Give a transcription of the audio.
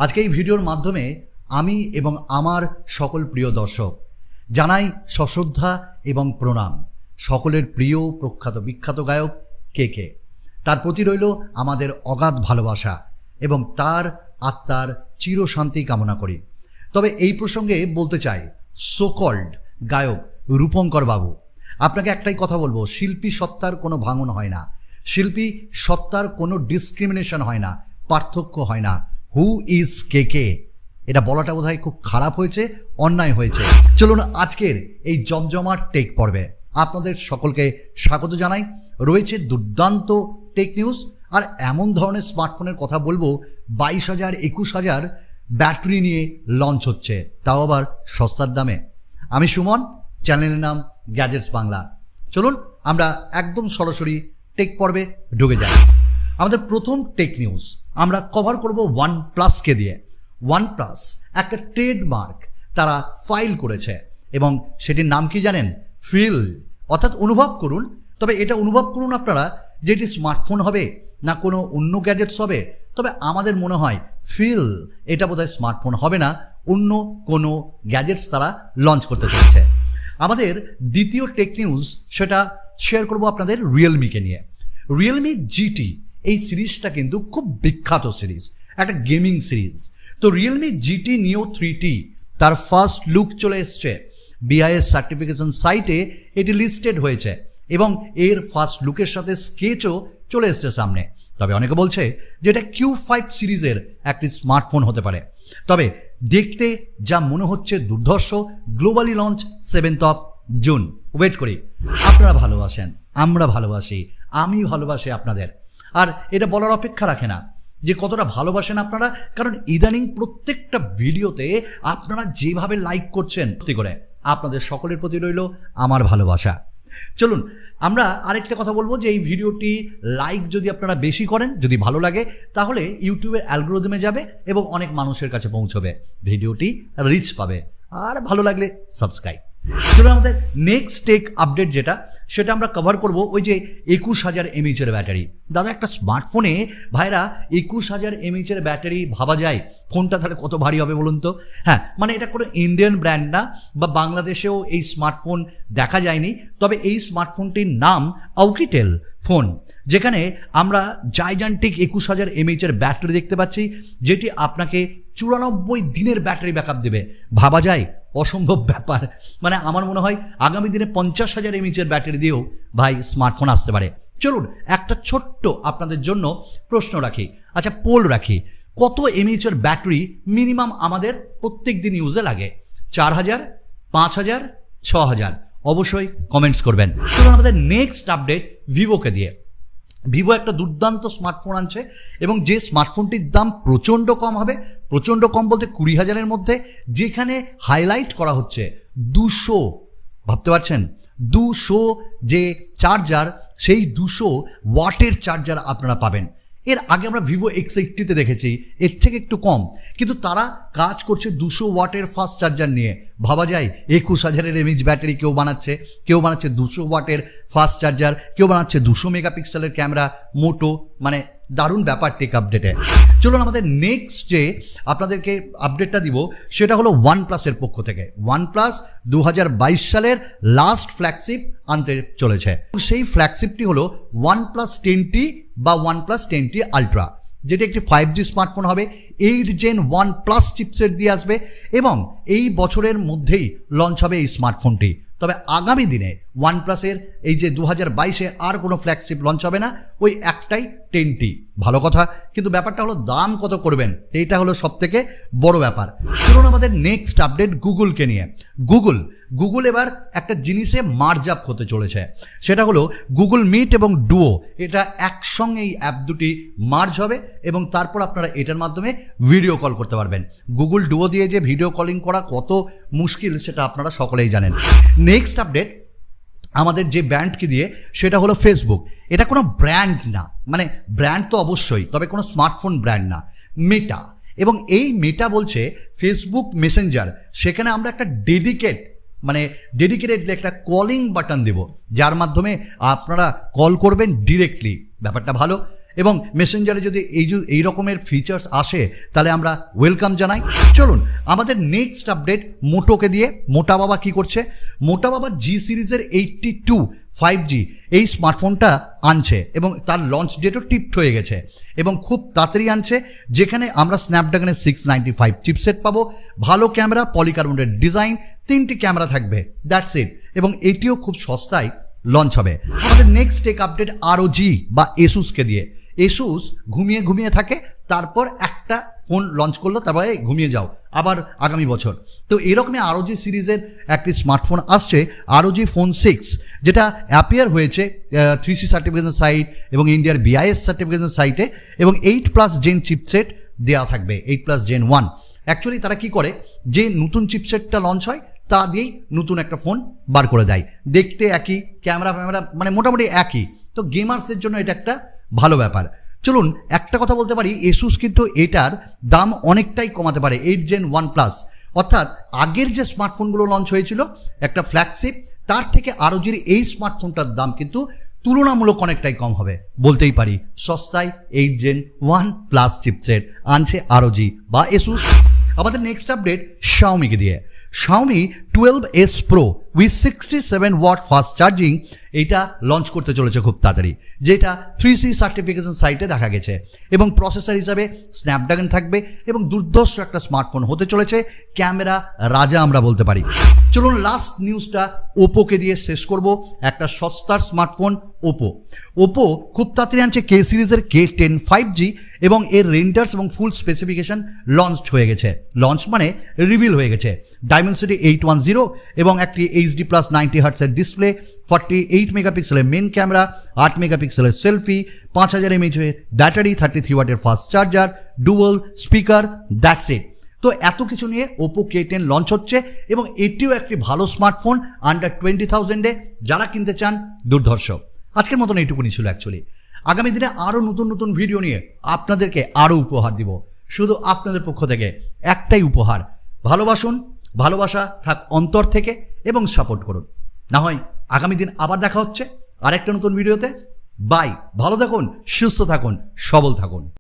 আজকে এই ভিডিওর মাধ্যমে আমি এবং আমার সকল প্রিয় দর্শক জানাই সশ্রদ্ধা এবং প্রণাম সকলের প্রিয় প্রখ্যাত বিখ্যাত গায়ক কে তার প্রতি রইল আমাদের অগাধ ভালোবাসা এবং তার আত্মার চিরশান্তি কামনা করি। তবে এই প্রসঙ্গে বলতে চাই, সোকল্ড গায়ক রূপঙ্কর বাবু, আপনাকে একটাই কথা বলবো, শিল্পী সত্তার কোনো ভাঙন হয় না, শিল্পী সত্তার কোনো ডিসক্রিমিনেশন হয় না, পার্থক্য হয় না। হু ইজ কে এটা বলাটা বোধহয় খুব খারাপ হয়েছে, অন্যায় হয়েছে। চলুন আজকের এই জমজমাট টেক পর্বে আপনাদের সকলকে স্বাগত জানাই। রয়েছে দুর্দান্ত টেক নিউজ, আর এমন ধরনের স্মার্টফোনের কথা বলবো 22,000 21,000 ব্যাটারি নিয়ে লঞ্চ হচ্ছে, তাও আবার সস্তার দামে। আমি সুমন, চ্যানেলের নাম গ্যাজেটস বাংলা। চলুন আমরা একদম সরাসরি টেক পর্বে ঢুকে যাই। আমাদের প্রথম টেক নিউজ আমরা কভার করব OnePlusকে দিয়ে। OnePlus একটা ট্রেডমার্ক তারা ফাইল করেছে এবং সেটির নাম কি জানেন? ফিল, অর্থাৎ অনুভব করুন। তবে এটা অনুভব করুন আপনারা যে এটি স্মার্টফোন হবে না কোনো অন্য গ্যাজেটস হবে। তবে আমাদের মনে হয় ফিল এটা বোধহয় স্মার্টফোন হবে না, অন্য কোনো গ্যাজেটস তারা লঞ্চ করতে চলেছে। আমাদের দ্বিতীয় টেক নিউজ সেটা শেয়ার করব আপনাদের রিয়েলমিকে নিয়ে। রিয়েলমি জিটি এই সিরিজটা কিন্তু খুব বিখ্যাত সিরিজ, একটা গেমিং সিরিজ। তো রিয়েলমি জিটি নিও 3T তার ফার্স্ট লুক চলে এসছে, BIS সার্টিফিকেশন সাইটে এটি লিস্টেড হয়েছে এবং এর ফার্স্ট লুকের সাথে স্কেচও চলে এসছে সামনে। তবে অনেকে বলছে যে এটা Q5 সিরিজের একটি স্মার্টফোন হতে পারে। তবে দেখতে যা মনে হচ্ছে দুর্ধর্ষ। Globally launch 7 June. ওয়েট করি। আপনারা ভালোবাসেন, আমরা ভালোবাসি, আমি ভালোবাসি আপনাদের। আর এটা বলার অপেক্ষা রাখে না যে কতটা ভালোবাসেন আপনারা, কারণ ইদানিং প্রত্যেকটা ভিডিওতে আপনারা যেভাবে লাইক করছেন, সত্যি করে আপনাদের সকলের প্রতি রইল আমার ভালোবাসা। চলুন আমরা আরেকটা কথা বলবো যে এই ভিডিওটি লাইক যদি আপনারা বেশি করেন, যদি ভালো লাগে, তাহলে ইউটিউবের অ্যালগোরিদমে যাবে এবং অনেক মানুষের কাছে পৌঁছবে, ভিডিওটি রিচ পাবে। আর ভালো লাগলে সাবস্ক্রাইব। চলুন আমাদের নেক্সট টেক আপডেট যেটা সেটা আমরা কভার করব ওই যে 21,000 mAh ব্যাটারি। দাদা, একটা স্মার্টফোনে ভাইরা 21,000 mAh ব্যাটারি ভাবা যায়, ফোনটা তাহলে কত ভারী হবে বলুন তো? হ্যাঁ, মানে এটা কোনো ইন্ডিয়ান ব্র্যান্ড না, বা বাংলাদেশেও এই স্মার্টফোন দেখা যায়নি। তবে এই স্মার্টফোনটির নাম আউকিটেল ফোন, যেখানে আমরা জাইজান্টিক 21,000 mAh ব্যাটারি দেখতে পাচ্ছি, যেটি আপনাকে 94 দিনের ব্যাটারি ব্যাকআপ দেবে। ভাবা যায়? অসম্ভব ব্যাপার। মানে আমার মনে হয় আগামী দিনে 50,000 mAh ব্যাটারি দিয়েও ভাই স্মার্টফোন আসতে পারে। চলুন একটা ছোট্ট আপনাদের জন্য প্রশ্ন রাখি, আচ্ছা পোল রাখি, কত mAh ব্যাটারি মিনিমাম আমাদের প্রত্যেক দিন ইউজে লাগে? 4,000, 5,000, 6,000? অবশ্যই কমেন্টস করবেন। চলুন আমাদের নেক্সট আপডেট ভিভোকে দিয়ে। ভিভো একটা দুর্দান্ত স্মার্টফোন আনছে এবং যে স্মার্টফোনটির দাম প্রচণ্ড কম হবে, প্রচণ্ড কম বলতে 20,000-এর মধ্যে, যেখানে হাইলাইট করা হচ্ছে 200, ভাবতে পারছেন 200 যে চার্জার, সেই 200 ওয়াটের চার্জার আপনারা পাবেন। এর আগে আমরা ভিভো X80-তে দেখেছি এর থেকে একটু কম, কিন্তু তারা কাজ করছে 200 ওয়াটের ফাস্ট চার্জার নিয়ে। ভাবা যায় 21,000 mAh ব্যাটারি কেউ বানাচ্ছে, কেউ বানাচ্ছে 200 ওয়াটের ফাস্ট চার্জার, কেউ বানাচ্ছে 200 মেগাপিক্সেলের ক্যামেরা, মোটো, মানে দারুণ ব্যাপার টেক আপডেটে। চলুন আমাদের নেক্সট যে আপনাদেরকে আপডেটটা দিব সেটা হলো OnePlus-এর পক্ষ থেকে। OnePlus 2022 সালের লাস্ট ফ্ল্যাগশিপ আনতে চলেছে। সেই ফ্ল্যাগশিপটি হলো OnePlus 10T বা OnePlus 10T Ultra, যেটি একটি 5G স্মার্টফোন হবে। 8 Gen 1+ চিপসেট দিয়ে আসবে এবং এই বছরের মধ্যেই লঞ্চ হবে এই স্মার্টফোনটি। তবে আগামী দিনে OnePlus-এর এই যে 2022-এ আর কোনো ফ্ল্যাগশিপ লঞ্চ হবে না, ওই একটাই 10T। ভালো কথা, কিন্তু ব্যাপারটা হলো দাম কত করবেন, এইটা হলো সবথেকে বড় ব্যাপার। চলুন আমাদের নেক্সট আপডেট গুগলকে নিয়ে। গুগল এবার একটা জিনিসে মার্জ আপ হতে চলেছে, সেটা হলো গুগল মিট এবং ডুও। এটা একসঙ্গে এই অ্যাপ দুটি মার্জ হবে এবং তারপর আপনারা এটার মাধ্যমে ভিডিও কল করতে পারবেন। গুগল ডুও দিয়ে যে ভিডিও কলিং করা কত মুশকিল সেটা আপনারা সকলেই জানেন। নেক্সট আপডেট আমাদের যে ব্র্যান্ডকে দিয়ে সেটা হলো ফেসবুক। এটা কোনো ব্র্যান্ড না, মানে ব্র্যান্ড তো অবশ্যই, তবে কোনো স্মার্টফোন ব্র্যান্ড না, মেটা। এবং এই মেটা বলছে ফেসবুক মেসেঞ্জার, সেখানে আমরা একটা ডেডিকেটেড একটা কলিং বাটন দেব, যার মাধ্যমে আপনারা কল করবেন ডিরেক্টলি। ব্যাপারটা ভালো। এবং মেসেঞ্জারে যদি এই রকমের ফিচার্স আসে তাহলে আমরা ওয়েলকাম জানাই। চলুন আমাদের নেক্সট আপডেট মোটোকে দিয়ে। মোটা বাবা কি করছে, মোটা বাবা জি সিরিজের 82 5G এই স্মার্টফোনটা আনছে এবং তার লঞ্চ ডেটও টিপড হয়ে গেছে এবং খুব তাড়াতাড়ি আনছে, যেখানে আমরা স্ন্যাপড্রাগনের 695 চিপসেট পাবো, ভালো ক্যামেরা, পলিকার্বনেটেড ডিজাইন, 3টি ক্যামেরা থাকবে, দ্যাটস ইট। এবং এটিও খুব সস্তায় লঞ্চ হবে। আমাদের নেক্সট টেক আপডেট ROG বা এসুসকে দিয়ে। এসুস ঘুমিয়ে ঘুমিয়ে থাকে, তারপর একটা ফোন লঞ্চ করলো, তারপরে ঘুমিয়ে যাও আবার আগামী বছর। তো এরকমই ROG সিরিজের একটি স্মার্টফোন আসছে, ROG ফোন 6, যেটা অ্যাপিয়ার হয়েছে 3C সার্টিফিকেশন সাইট এবং ইন্ডিয়ার BIS সার্টিফিকেশন সাইটে এবং 8+ জেন চিপসেট দেওয়া থাকবে, 8+ জেন 1। অ্যাকচুয়ালি তারা কি করে, যে নতুন চিপসেটটা লঞ্চ হয় তা দিয়েই নতুন একটা ফোন বার করে দেয়। দেখতে একই, ক্যামেরা মানে মোটামুটি একই। তো গেমার্সদের জন্য এটা একটা ভালো ব্যাপার। চলুন একটা কথা বলতে পারি, এসুস কিন্তু এটার দাম অনেকটাই কমাতে পারে। 8 জেন OnePlus, অর্থাৎ আগের যে স্মার্টফোনগুলো লঞ্চ হয়েছিল একটা ফ্ল্যাগশিপ, তার থেকে ROGর এই স্মার্টফোনটার দাম কিন্তু তুলনামূলক অনেকটাই কম হবে, বলতেই পারি। সস্তায় 8 জেন OnePlus চিপসেট আনছে ROG বা এসুস। আমাদের নেক্সট আপডেট Xiaomiকে দিয়ে। Xiaomi 12S Pro with 67 watt fast charging এইটা লঞ্চ করতে চলেছে খুব তাড়াতাড়ি, যেটা 3C সার্টিফিকেশন সাইটে দেখা গেছে এবং প্রসেসর হিসাবে স্ন্যাপড্রাগন থাকবে এবং দুর্ধর্ষ একটা স্মার্টফোন হতে চলেছে। ক্যামেরা রাজা আমরা বলতে পারি। চলুন লাস্ট নিউজটা ওপোকে দিয়ে শেষ করব। একটা সস্তার স্মার্টফোন ওপো খুব তাড়াতাড়ি আনছে K সিরিজের K10 5G এবং এর রেন্ডার্স এবং ফুল স্পেসিফিকেশন লঞ্চ হয়ে গেছে। লঞ্চ মানে রিভিল হয়ে গেছে। ডাইমেনসিটি 810 এবং একটি HD+ 90 হার্টসের ডিসপ্লে, 48 মেগাপিক্সেলের মেন ক্যামেরা, 8 মেগাপিক্সেলের সেলফি, 5000 mAh ব্যাটারি, 33 ওয়াটের fast charger, dual speaker, that's it. তো এত কিছু নিয়ে Oppo K10 লঞ্চ হচ্ছে এবং এটিও একটি ভালো স্মার্টফোন আন্ডার 20,000-এ। যারা কিনতে চান দুর্ধর্ষ। আজকের মতন এইটুকুনি ছিল অ্যাকচুয়ালি। আগামী দিনে আরও নতুন নতুন ভিডিও নিয়ে আপনাদেরকে আরও উপহার দিব। শুধু আপনাদের পক্ষ থেকে একটাই উপহার, ভালোবাসুন, ভালোবাসা থাক অন্তর থেকে এবং সাপোর্ট করুন। না হয় আগামী দিন আবার দেখা হচ্ছে আরেকটা নতুন ভিডিওতে। বাই, ভালো থাকুন, সুস্থ থাকুন, সবল থাকুন।